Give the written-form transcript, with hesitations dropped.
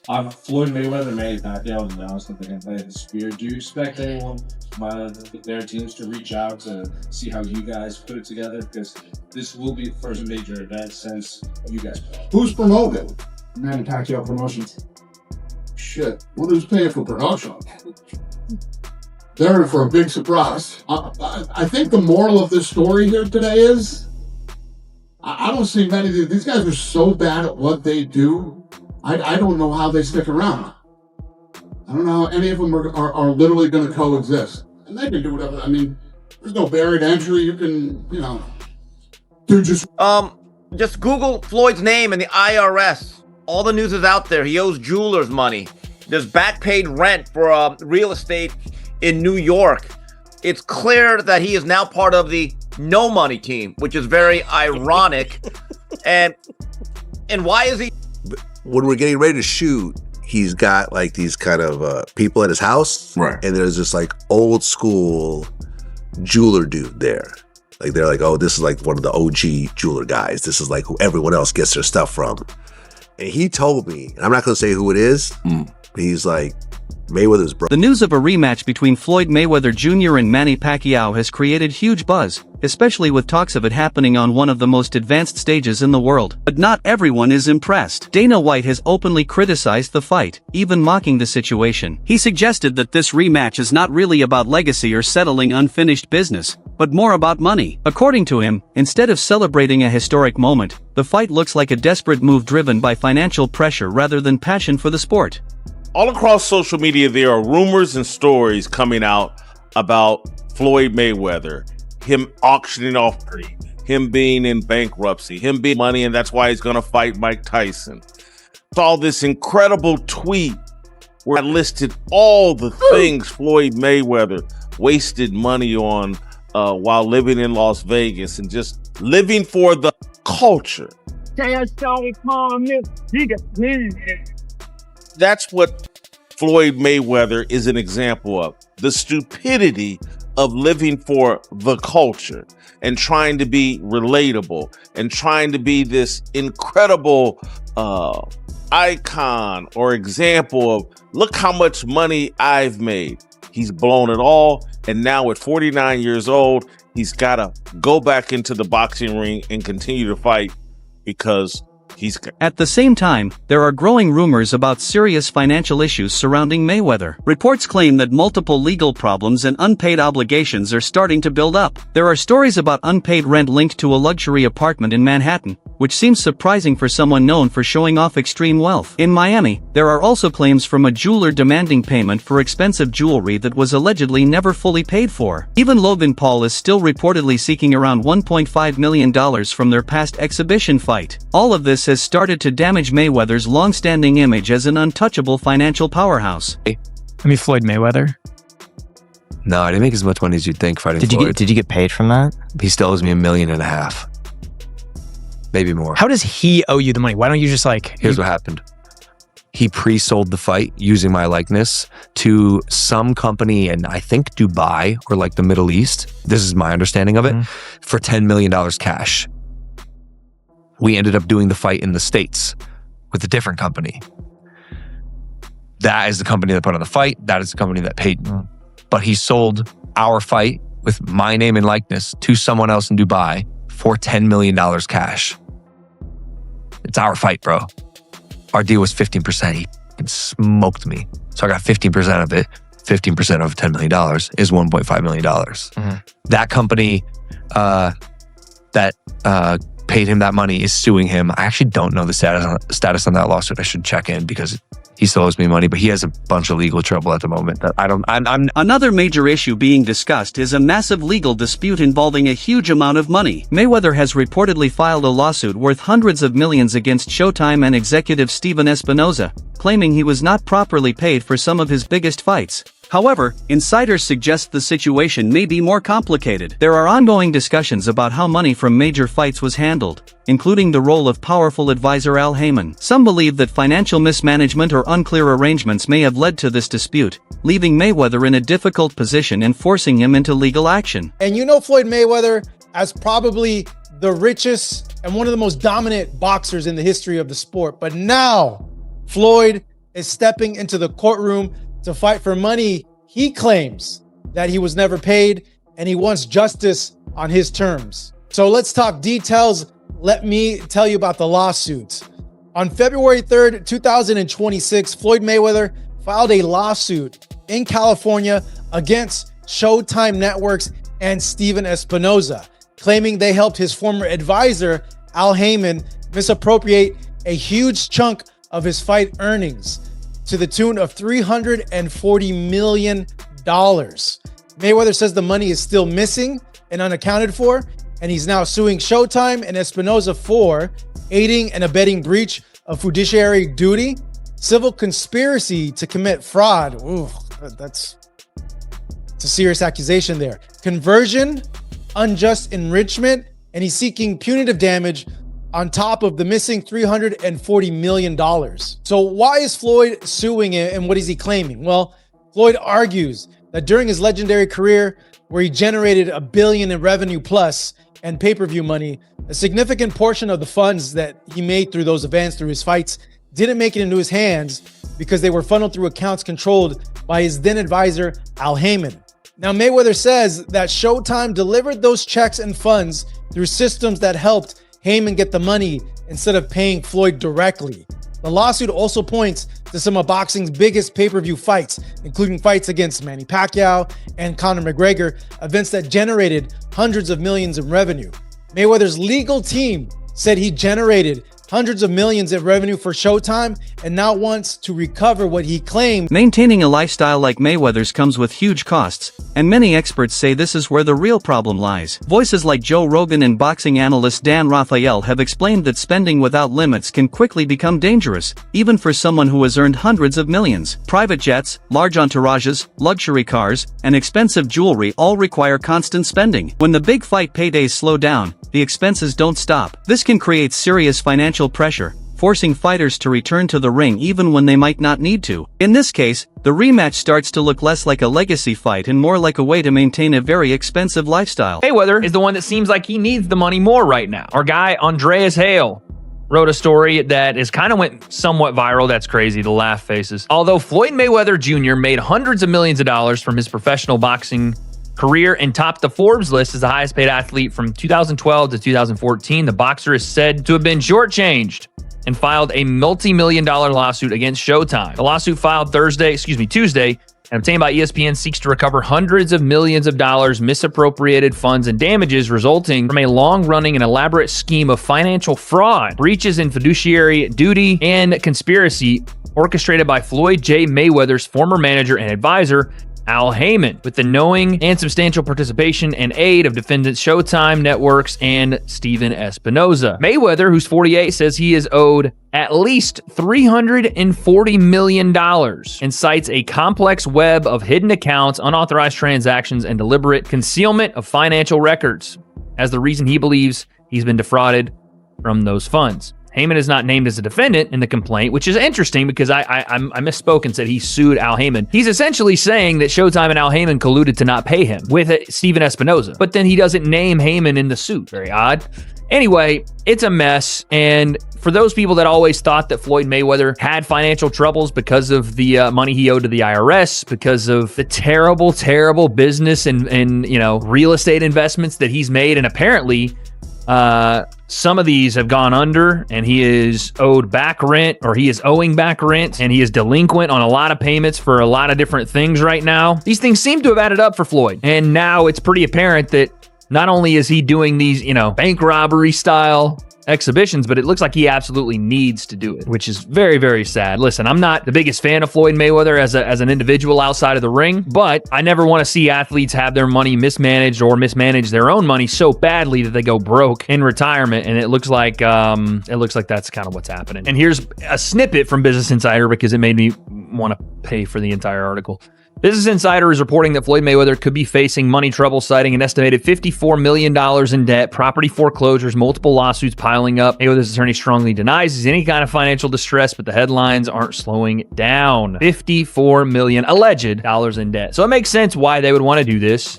Floyd Mayweather, Manny Pacquiao announced that they're going to play the dispute. Do you expect anyone from their teams to reach out to see how you guys put it together? Because this will be the first major event since you guys play. Who's promoting? Manny Pacquiao Promotions. Shit. Well, who's paying for production? They're in for a big surprise. I think the moral of this story here today is I don't see many of these guys are so bad at what they do. I don't know how they stick around. I don't know how any of them are literally going to coexist. And they can do whatever. I mean, there's no buried entry. You can, do just Google Floyd's name in the IRS. All the news is out there. He owes jewelers money. There's back paid rent for real estate in New York. It's clear that he is now part of the no money team, which is very ironic. and why is he? When we're getting ready to shoot, he's got like these kind of people at his house, right? And there's this like old school jeweler dude there. Like they're like, oh, this is like one of the OG jeweler guys. This is like who everyone else gets their stuff from. And he told me, and I'm not going to say who it is, but he's like, Mayweather's brother. The news of a rematch between Floyd Mayweather Jr. and Manny Pacquiao has created huge buzz, especially with talks of it happening on one of the most advanced stages in the world. But not everyone is impressed. Dana White has openly criticized the fight, even mocking the situation. He suggested that this rematch is not really about legacy or settling unfinished business, but more about money. According to him, instead of celebrating a historic moment, the fight looks like a desperate move driven by financial pressure rather than passion for the sport. All across social media, there are rumors and stories coming out about Floyd Mayweather, him auctioning off, him being in bankruptcy, him being money, and that's why he's going to fight Mike Tyson. Saw this incredible tweet where I listed all the things Floyd Mayweather wasted money on while living in Las Vegas and just living for the culture. That's what Floyd Mayweather is an example of. The stupidity of living for the culture and trying to be relatable and trying to be this incredible icon or example of, look how much money I've made. He's blown it all. And now at 49 years old, he's got to go back into the boxing ring and continue to fight because At the same time, there are growing rumors about serious financial issues surrounding Mayweather. Reports claim that multiple legal problems and unpaid obligations are starting to build up. There are stories about unpaid rent linked to a luxury apartment in Manhattan, which seems surprising for someone known for showing off extreme wealth. In Miami, there are also claims from a jeweler demanding payment for expensive jewelry that was allegedly never fully paid for. Even Logan Paul is still reportedly seeking around $1.5 million from their past exhibition fight. All of this has started to damage Mayweather's long-standing image as an untouchable financial powerhouse. Floyd Mayweather? No, I didn't make as much money as you'd think fighting Floyd. Did you get paid from that? He still owes me $1.5 million. Maybe more. How does he owe you the money? Why don't you just Here's what happened. He pre-sold the fight using my likeness to some company in, I think, Dubai or the Middle East. This is my understanding of it, for $10 million cash. We ended up doing the fight in the States with a different company. That is the company that put on the fight. That is the company that paid me. But he sold our fight with my name and likeness to someone else in Dubai for $10 million cash. It's our fight, bro. Our deal was 15%. He smoked me. So I got 15% of it. 15% of $10 million is $1.5 million. That company that paid him that money is suing him. I actually don't know the status on that lawsuit. I should check in because he still owes me money, but he has a bunch of legal trouble at the moment that Another major issue being discussed is a massive legal dispute involving a huge amount of money. Mayweather has reportedly filed a lawsuit worth hundreds of millions against Showtime and executive Steven Espinoza, claiming he was not properly paid for some of his biggest fights. However, insiders suggest the situation may be more complicated. There are ongoing discussions about how money from major fights was handled, including the role of powerful advisor Al Heyman. Some believe that financial mismanagement or unclear arrangements may have led to this dispute, leaving Mayweather in a difficult position and forcing him into legal action. And Floyd Mayweather as probably the richest and one of the most dominant boxers in the history of the sport. But now, Floyd is stepping into the courtroom to fight for money he claims that he was never paid, and he wants justice on his terms. So let's talk details. Let me tell you about the lawsuits. On February 3rd, 2026, Floyd Mayweather filed a lawsuit in California against Showtime Networks and Steven Espinoza, claiming they helped his former advisor, Al Heyman, misappropriate a huge chunk of his fight earnings to the tune of $340 million. Mayweather says the money is still missing and unaccounted for, and he's now suing Showtime and Espinoza for aiding and abetting breach of fiduciary duty, civil conspiracy to commit fraud. Ooh, it's a serious accusation there. Conversion, unjust enrichment, and he's seeking punitive damage on top of the missing $340 million. So why is Floyd suing him, and what is he claiming? Well, Floyd argues that during his legendary career, where he generated $1 billion in revenue plus and pay-per-view money, a significant portion of the funds that he made through those events, through his fights, didn't make it into his hands because they were funneled through accounts controlled by his then advisor, Al Heyman. Now, Mayweather says that Showtime delivered those checks and funds through systems that helped Heyman get the money instead of paying Floyd directly. The lawsuit also points to some of boxing's biggest pay-per-view fights, including fights against Manny Pacquiao and Conor McGregor, events that generated hundreds of millions in revenue. Mayweather's legal team said he generated hundreds of millions in revenue for Showtime and now wants to recover what he claimed. Maintaining a lifestyle like Mayweather's comes with huge costs, and many experts say this is where the real problem lies. Voices like Joe Rogan and boxing analyst Dan Rafael have explained that spending without limits can quickly become dangerous, even for someone who has earned hundreds of millions. Private jets, large entourages, luxury cars, and expensive jewelry all require constant spending. When the big fight paydays slow down, the expenses don't stop. This can create serious financial pressure, forcing fighters to return to the ring even when they might not need to. In this case, the rematch starts to look less like a legacy fight and more like a way to maintain a very expensive lifestyle. Mayweather is the one that seems like he needs the money more right now. Our guy, Andreas Hale, wrote a story that is kind of went somewhat viral. That's crazy, the laugh faces. Although Floyd Mayweather Jr. made hundreds of millions of dollars from his professional boxing career and topped the Forbes list as the highest paid athlete from 2012 to 2014, the boxer is said to have been shortchanged and filed a multi-million-dollar lawsuit against Showtime. The lawsuit filed Tuesday, and obtained by ESPN seeks to recover hundreds of millions of dollars, misappropriated funds, and damages resulting from a long-running and elaborate scheme of financial fraud, breaches in fiduciary duty, and conspiracy orchestrated by Floyd J. Mayweather's former manager and advisor, Al Heyman, with the knowing and substantial participation and aid of defendants Showtime Networks and Steven Espinoza. Mayweather, who's 48, says he is owed at least $340 million and cites a complex web of hidden accounts, unauthorized transactions, and deliberate concealment of financial records as the reason he believes he's been defrauded from those funds. Heyman is not named as a defendant in the complaint, which is interesting because I misspoke and said he sued Al Heyman. He's essentially saying that Showtime and Al Heyman colluded to not pay him with Steven Espinoza, but then he doesn't name Heyman in the suit. Very odd. Anyway, it's a mess, and for those people that always thought that Floyd Mayweather had financial troubles because of the money he owed to the IRS, because of the terrible, terrible business and real estate investments that he's made, and apparently some of these have gone under, and he is owed back rent, or he is owing back rent, and he is delinquent on a lot of payments for a lot of different things right now. These things seem to have added up for Floyd, and now it's pretty apparent that not only is he doing these, bank robbery style exhibitions, but it looks like he absolutely needs to do it, which is very, very sad. Listen, I'm not the biggest fan of Floyd Mayweather as an individual outside of the ring, but I never want to see athletes have their money mismanaged or mismanage their own money so badly that they go broke in retirement. And it looks like that's kind of what's happening. And here's a snippet from Business Insider because it made me want to pay for the entire article. Business Insider is reporting that Floyd Mayweather could be facing money trouble, citing an estimated $54 million in debt, property foreclosures, multiple lawsuits piling up. Mayweather's attorney strongly denies he's any kind of financial distress, but the headlines aren't slowing down. $54 million alleged dollars in debt. So it makes sense why they would want to do this.